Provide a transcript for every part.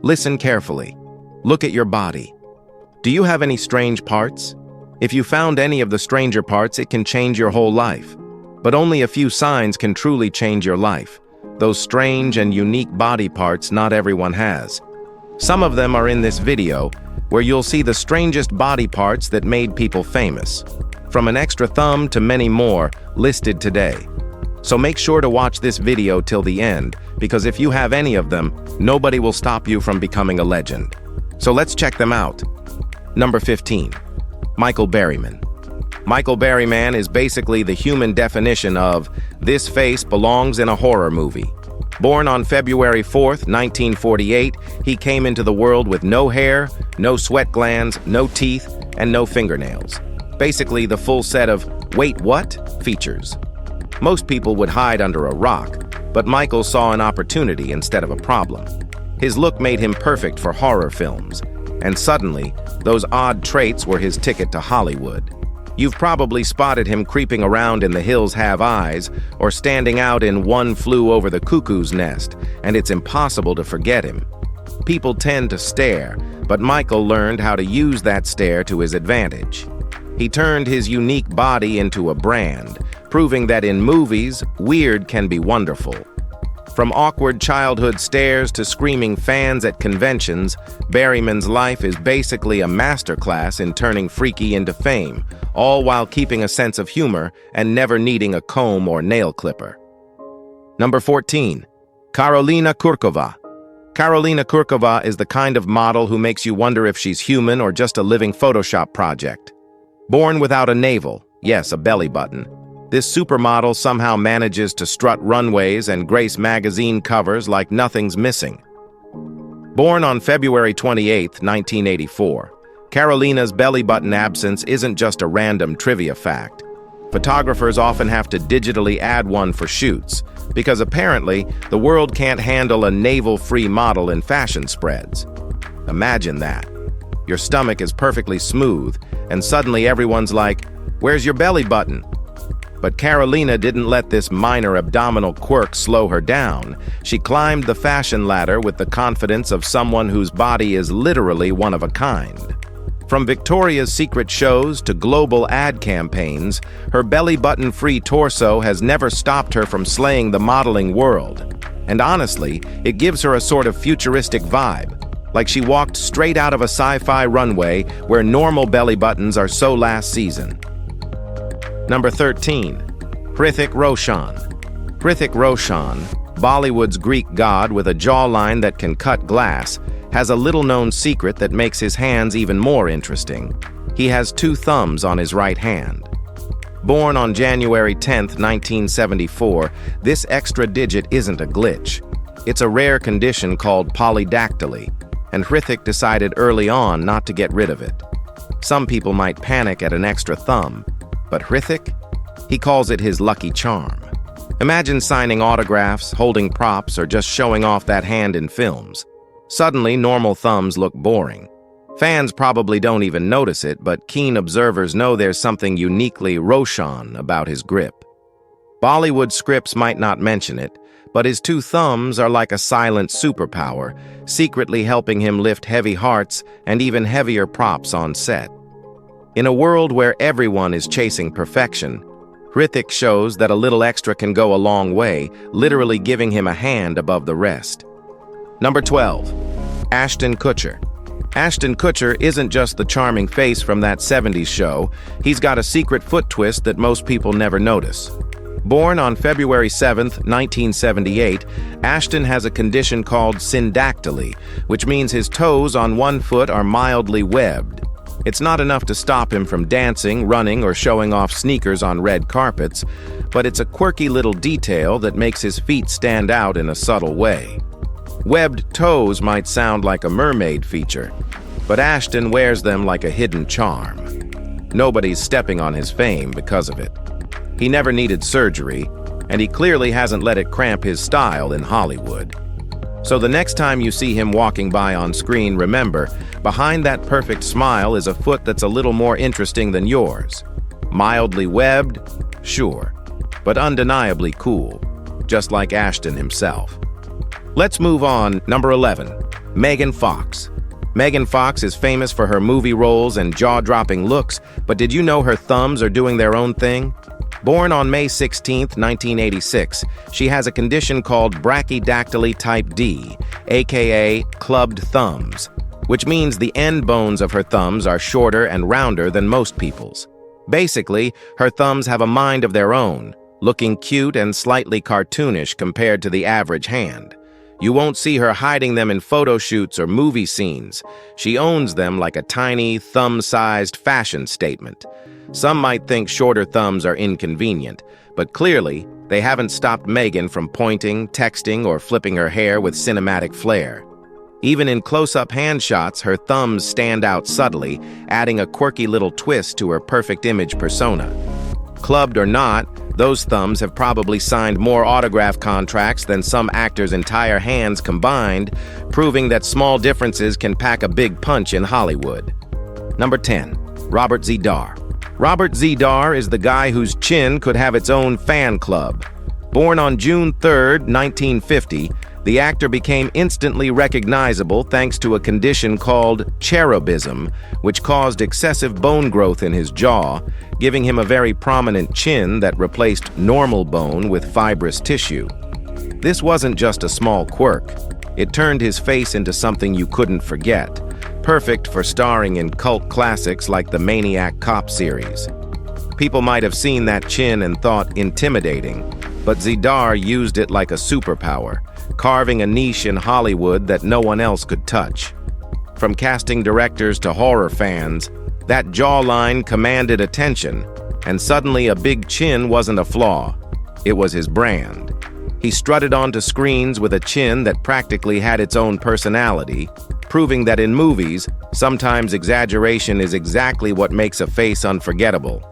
Listen carefully. Look at your body. Do you have any strange parts? If you found any of the stranger parts, it can change your whole life. But only a few signs can truly change your life. Those strange and unique body parts not everyone has. Some of them are in this video, where you'll see the strangest body parts that made people famous. From an extra thumb to many more, listed today. So make sure to watch this video till the end, because if you have any of them, nobody will stop you from becoming a legend. So let's check them out. Number 15. Michael Berryman. Michael Berryman is basically the human definition of, this face belongs in a horror movie. Born on February 4th, 1948, he came into the world with no hair, no sweat glands, no teeth, and no fingernails. Basically the full set of, wait what? Features. Most people would hide under a rock, but Michael saw an opportunity instead of a problem. His look made him perfect for horror films, and suddenly, those odd traits were his ticket to Hollywood. You've probably spotted him creeping around in The Hills Have Eyes, or standing out in One Flew Over the Cuckoo's Nest, and it's impossible to forget him. People tend to stare, but Michael learned how to use that stare to his advantage. He turned his unique body into a brand, proving that in movies, weird can be wonderful. From awkward childhood stares to screaming fans at conventions, Berryman's life is basically a masterclass in turning freaky into fame, all while keeping a sense of humor and never needing a comb or nail clipper. Number 14. Karolina Kurkova. Karolina Kurkova is the kind of model who makes you wonder if she's human or just a living Photoshop project. Born without a navel, yes, a belly button, this supermodel somehow manages to strut runways and grace magazine covers like nothing's missing. Born on February 28, 1984, Karolina's belly button absence isn't just a random trivia fact. Photographers often have to digitally add one for shoots, because apparently the world can't handle a navel-free model in fashion spreads. Imagine that. Your stomach is perfectly smooth, and suddenly everyone's like, "Where's your belly button?" But Karolina didn't let this minor abdominal quirk slow her down. She climbed the fashion ladder with the confidence of someone whose body is literally one of a kind. From Victoria's Secret shows to global ad campaigns, her belly button-free torso has never stopped her from slaying the modeling world. And honestly, it gives her a sort of futuristic vibe, like she walked straight out of a sci-fi runway where normal belly buttons are so last season. Number 13. Hrithik Roshan. Hrithik Roshan, Bollywood's Greek god with a jawline that can cut glass, has a little-known secret that makes his hands even more interesting. He has 2 thumbs on his right hand. Born on January 10, 1974, this extra digit isn't a glitch. It's a rare condition called polydactyly, and Hrithik decided early on not to get rid of it. Some people might panic at an extra thumb, but Hrithik? He calls it his lucky charm. Imagine signing autographs, holding props, or just showing off that hand in films. Suddenly, normal thumbs look boring. Fans probably don't even notice it, but keen observers know there's something uniquely Roshan about his grip. Bollywood scripts might not mention it, but his 2 thumbs are like a silent superpower, secretly helping him lift heavy hearts and even heavier props on set. In a world where everyone is chasing perfection, Hrithik shows that a little extra can go a long way, literally giving him a hand above the rest. Number 12. Ashton Kutcher. Ashton Kutcher isn't just the charming face from that 70s show, he's got a secret foot twist that most people never notice. Born on February 7, 1978, Ashton has a condition called syndactyly, which means his toes on one foot are mildly webbed. It's not enough to stop him from dancing, running, or showing off sneakers on red carpets, but it's a quirky little detail that makes his feet stand out in a subtle way. Webbed toes might sound like a mermaid feature, but Ashton wears them like a hidden charm. Nobody's stepping on his fame because of it. He never needed surgery, and he clearly hasn't let it cramp his style in Hollywood. So the next time you see him walking by on screen, remember, behind that perfect smile is a foot that's a little more interesting than yours. Mildly webbed? Sure, but undeniably cool, just like Ashton himself. Let's move on. Number 11. Megan Fox. Megan Fox is famous for her movie roles and jaw-dropping looks, but did you know her thumbs are doing their own thing? Born on May 16, 1986, she has a condition called brachydactyly type D, aka clubbed thumbs, which means the end bones of her thumbs are shorter and rounder than most people's. Basically, her thumbs have a mind of their own, looking cute and slightly cartoonish compared to the average hand. You won't see her hiding them in photo shoots or movie scenes. She owns them like a tiny, thumb-sized fashion statement. Some might think shorter thumbs are inconvenient, but clearly, they haven't stopped Megan from pointing, texting, or flipping her hair with cinematic flair. Even in close-up hand shots, her thumbs stand out subtly, adding a quirky little twist to her perfect image persona. Clubbed or not, those thumbs have probably signed more autograph contracts than some actors' entire hands combined, proving that small differences can pack a big punch in Hollywood. Number 10. Robert Z'Dar. Robert Z'Dar is the guy whose chin could have its own fan club. Born on June 3, 1950, the actor became instantly recognizable thanks to a condition called cherubism, which caused excessive bone growth in his jaw, giving him a very prominent chin that replaced normal bone with fibrous tissue. This wasn't just a small quirk. It turned his face into something you couldn't forget, perfect for starring in cult classics like the Maniac Cop series. People might have seen that chin and thought intimidating, but Z'Dar used it like a superpower, carving a niche in Hollywood that no one else could touch. From casting directors to horror fans, that jawline commanded attention, and suddenly a big chin wasn't a flaw. It was his brand. He strutted onto screens with a chin that practically had its own personality, proving that in movies, sometimes exaggeration is exactly what makes a face unforgettable.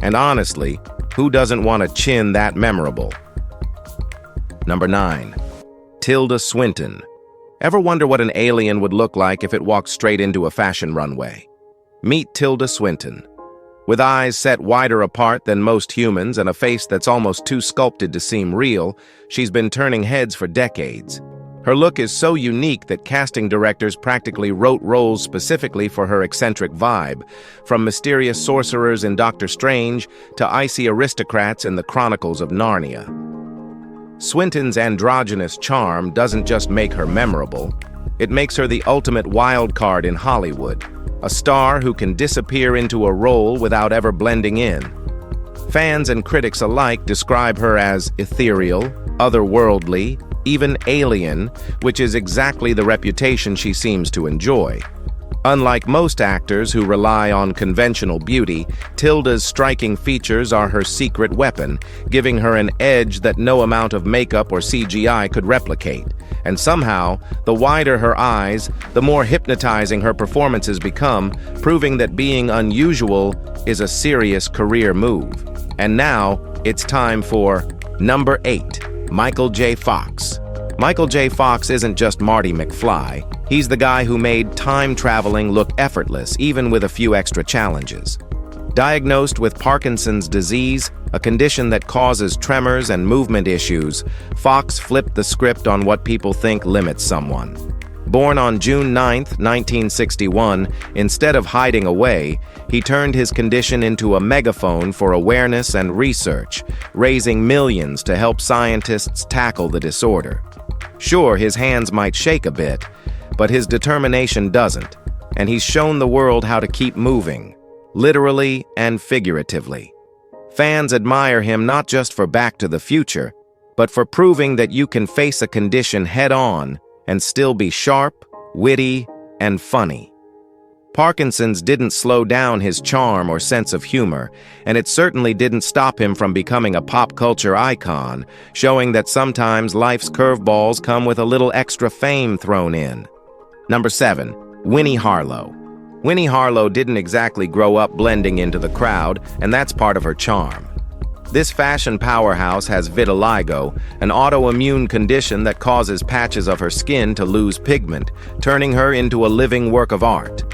And honestly, who doesn't want a chin that memorable? Number 9. Tilda Swinton. Ever wonder what an alien would look like if it walked straight into a fashion runway? Meet Tilda Swinton. With eyes set wider apart than most humans and a face that's almost too sculpted to seem real, she's been turning heads for decades. Her look is so unique that casting directors practically wrote roles specifically for her eccentric vibe, from mysterious sorcerers in Doctor Strange to icy aristocrats in the Chronicles of Narnia. Swinton's androgynous charm doesn't just make her memorable, it makes her the ultimate wild card in Hollywood, a star who can disappear into a role without ever blending in. Fans and critics alike describe her as ethereal, otherworldly, even alien, which is exactly the reputation she seems to enjoy. Unlike most actors who rely on conventional beauty, Tilda's striking features are her secret weapon, giving her an edge that no amount of makeup or CGI could replicate. And somehow, the wider her eyes, the more hypnotizing her performances become, proving that being unusual is a serious career move. And now, it's time for number 8, Michael J. Fox. Michael J. Fox isn't just Marty McFly. He's the guy who made time traveling look effortless, even with a few extra challenges. Diagnosed with Parkinson's disease, a condition that causes tremors and movement issues, Fox flipped the script on what people think limits someone. Born on June 9, 1961, instead of hiding away, he turned his condition into a megaphone for awareness and research, raising millions to help scientists tackle the disorder. Sure, his hands might shake a bit, but his determination doesn't, and he's shown the world how to keep moving, literally and figuratively. Fans admire him not just for Back to the Future, but for proving that you can face a condition head-on and still be sharp, witty, and funny. Parkinson's didn't slow down his charm or sense of humor, and it certainly didn't stop him from becoming a pop culture icon, showing that sometimes life's curveballs come with a little extra fame thrown in. Number 7. Winnie Harlow. Winnie Harlow didn't exactly grow up blending into the crowd, and that's part of her charm. This fashion powerhouse has vitiligo, an autoimmune condition that causes patches of her skin to lose pigment, turning her into a living work of art.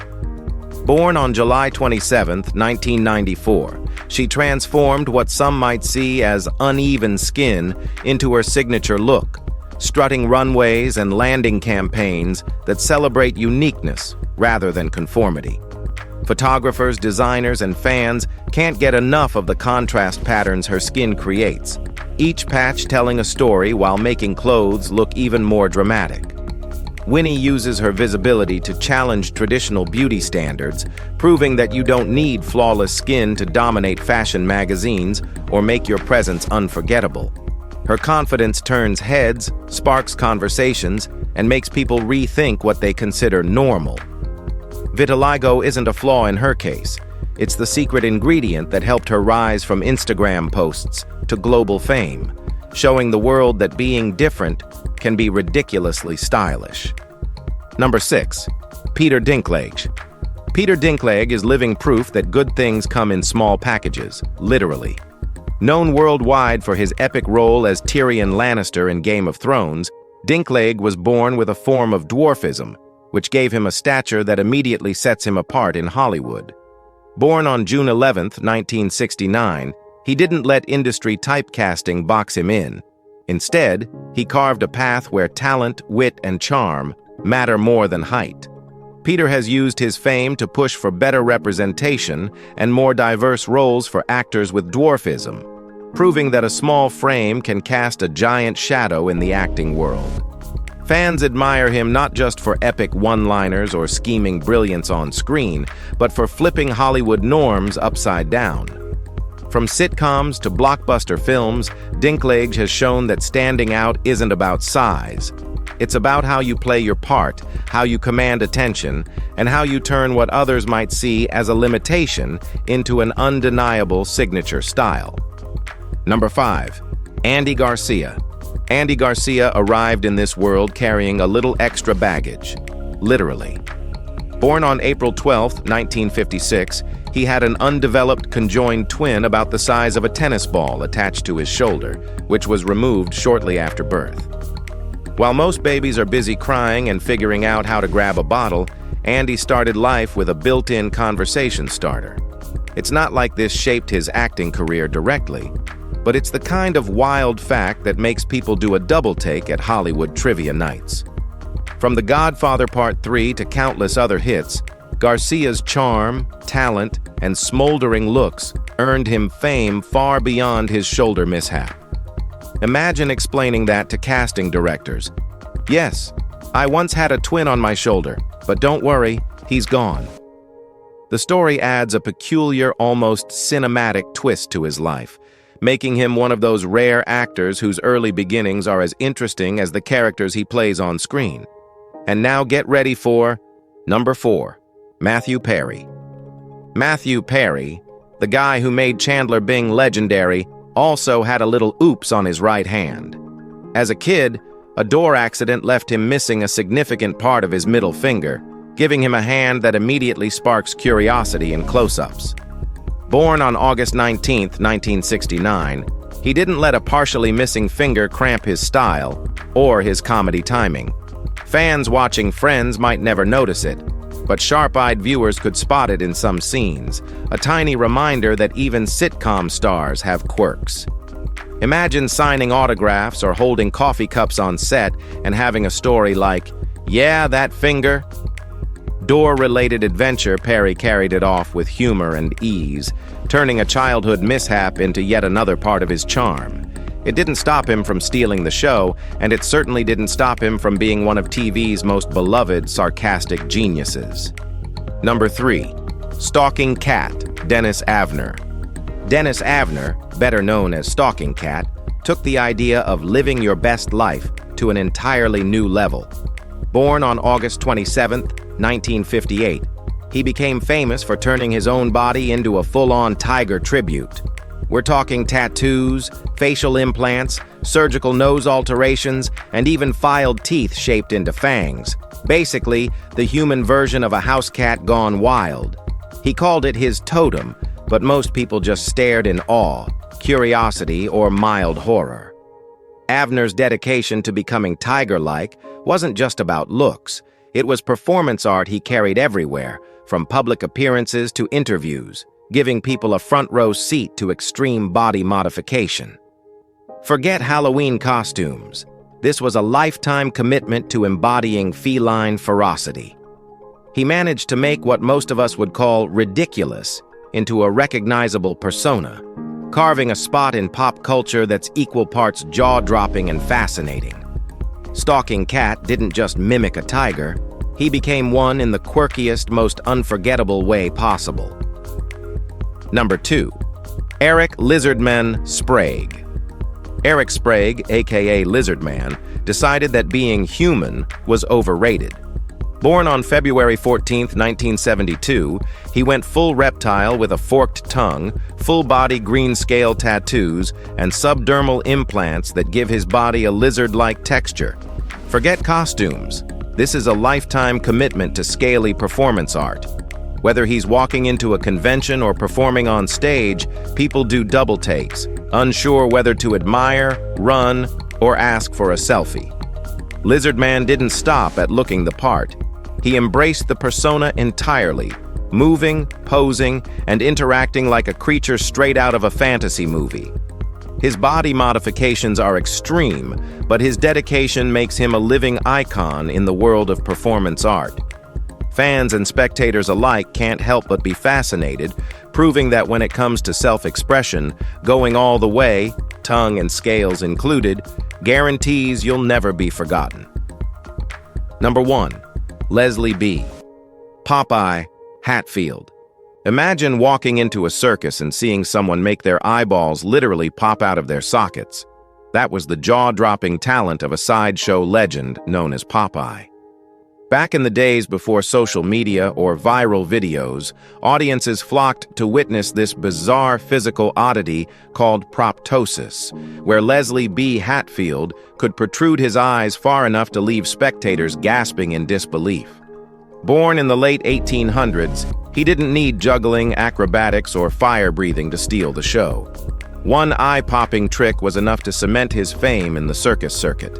Born on July 27, 1994, she transformed what some might see as uneven skin into her signature look, strutting runways and landing campaigns that celebrate uniqueness rather than conformity. Photographers, designers, and fans can't get enough of the contrast patterns her skin creates, each patch telling a story while making clothes look even more dramatic. Winnie uses her visibility to challenge traditional beauty standards, proving that you don't need flawless skin to dominate fashion magazines or make your presence unforgettable. Her confidence turns heads, sparks conversations, and makes people rethink what they consider normal. Vitiligo isn't a flaw in her case. It's the secret ingredient that helped her rise from Instagram posts to global fame, showing the world that being different can be ridiculously stylish. Number 6. Peter Dinklage. Peter Dinklage is living proof that good things come in small packages, literally. Known worldwide for his epic role as Tyrion Lannister in Game of Thrones, Dinklage was born with a form of dwarfism, which gave him a stature that immediately sets him apart in Hollywood. Born on June 11, 1969, he didn't let industry typecasting box him in. Instead, he carved a path where talent, wit, and charm matter more than height. Peter has used his fame to push for better representation and more diverse roles for actors with dwarfism, proving that a small frame can cast a giant shadow in the acting world. Fans admire him not just for epic one-liners or scheming brilliance on screen, but for flipping Hollywood norms upside down. From sitcoms to blockbuster films, Dinklage has shown that standing out isn't about size. It's about how you play your part, how you command attention, and how you turn what others might see as a limitation into an undeniable signature style. Number 5. Andy Garcia. Andy Garcia arrived in this world carrying a little extra baggage, literally. Born on April 12, 1956, he had an undeveloped conjoined twin about the size of a tennis ball attached to his shoulder, which was removed shortly after birth. While most babies are busy crying and figuring out how to grab a bottle, Andy started life with a built-in conversation starter. It's not like this shaped his acting career directly, but it's the kind of wild fact that makes people do a double take at Hollywood trivia nights. From The Godfather Part 3 to countless other hits, Garcia's charm, talent, and smoldering looks earned him fame far beyond his shoulder mishap. Imagine explaining that to casting directors. Yes, I once had a twin on my shoulder, but don't worry, he's gone. The story adds a peculiar, almost cinematic twist to his life, making him one of those rare actors whose early beginnings are as interesting as the characters he plays on screen. And now get ready for number 4, Matthew Perry. Matthew Perry, the guy who made Chandler Bing legendary, also had a little oops on his right hand. As a kid, a door accident left him missing a significant part of his middle finger, giving him a hand that immediately sparks curiosity in close-ups. Born on August 19, 1969, he didn't let a partially missing finger cramp his style or his comedy timing. Fans watching Friends might never notice it, but sharp-eyed viewers could spot it in some scenes, a tiny reminder that even sitcom stars have quirks. Imagine signing autographs or holding coffee cups on set and having a story like, "Yeah, that finger." Door-related adventure, Perry carried it off with humor and ease, turning a childhood mishap into yet another part of his charm. It didn't stop him from stealing the show, and it certainly didn't stop him from being one of TV's most beloved sarcastic geniuses. Number 3. Stalking Cat, Dennis Avner. Dennis Avner, better known as Stalking Cat, took the idea of living your best life to an entirely new level. Born on August 27, 1958, he became famous for turning his own body into a full-on tiger tribute. We're talking tattoos, facial implants, surgical nose alterations, and even filed teeth shaped into fangs. Basically, the human version of a house cat gone wild. He called it his totem, but most people just stared in awe, curiosity, or mild horror. Avner's dedication to becoming tiger-like wasn't just about looks. It was performance art he carried everywhere, from public appearances to interviews, giving people a front-row seat to extreme body modification. Forget Halloween costumes. This was a lifetime commitment to embodying feline ferocity. He managed to make what most of us would call ridiculous into a recognizable persona, carving a spot in pop culture that's equal parts jaw-dropping and fascinating. Stalking Cat didn't just mimic a tiger, he became one in the quirkiest, most unforgettable way possible. Number 2. Eric Lizardman Sprague. Eric Sprague, aka Lizardman, decided that being human was overrated. Born on February 14, 1972, he went full reptile with a forked tongue, full-body green scale tattoos, and subdermal implants that give his body a lizard-like texture. Forget costumes. This is a lifetime commitment to scaly performance art. Whether he's walking into a convention or performing on stage, people do double takes, unsure whether to admire, run, or ask for a selfie. Lizardman didn't stop at looking the part. He embraced the persona entirely, moving, posing, and interacting like a creature straight out of a fantasy movie. His body modifications are extreme, but his dedication makes him a living icon in the world of performance art. Fans and spectators alike can't help but be fascinated, proving that when it comes to self-expression, going all the way, tongue and scales included, guarantees you'll never be forgotten. Number 1. Leslie B. Popeye Hatfield. Imagine walking into a circus and seeing someone make their eyeballs literally pop out of their sockets. That was the jaw-dropping talent of a sideshow legend known as Popeye. Back in the days before social media or viral videos, audiences flocked to witness this bizarre physical oddity called proptosis, where Leslie B. Hatfield could protrude his eyes far enough to leave spectators gasping in disbelief. Born in the late 1800s, he didn't need juggling, acrobatics, or fire-breathing to steal the show. One eye-popping trick was enough to cement his fame in the circus circuit.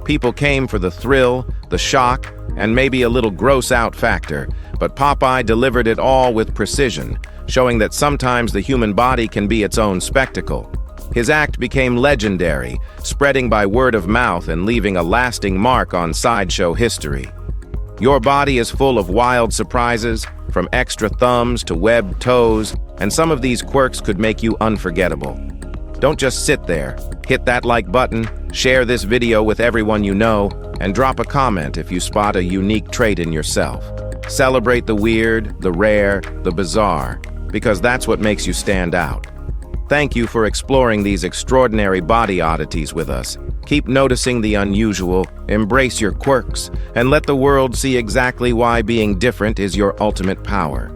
People came for the thrill, the shock, and maybe a little gross-out factor, but Popeye delivered it all with precision, showing that sometimes the human body can be its own spectacle. His act became legendary, spreading by word of mouth and leaving a lasting mark on sideshow history. Your body is full of wild surprises, from extra thumbs to webbed toes, and some of these quirks could make you unforgettable. Don't just sit there. Hit that like button, share this video with everyone you know, and drop a comment if you spot a unique trait in yourself. Celebrate the weird, the rare, the bizarre, because that's what makes you stand out. Thank you for exploring these extraordinary body oddities with us. Keep noticing the unusual, embrace your quirks, and let the world see exactly why being different is your ultimate power.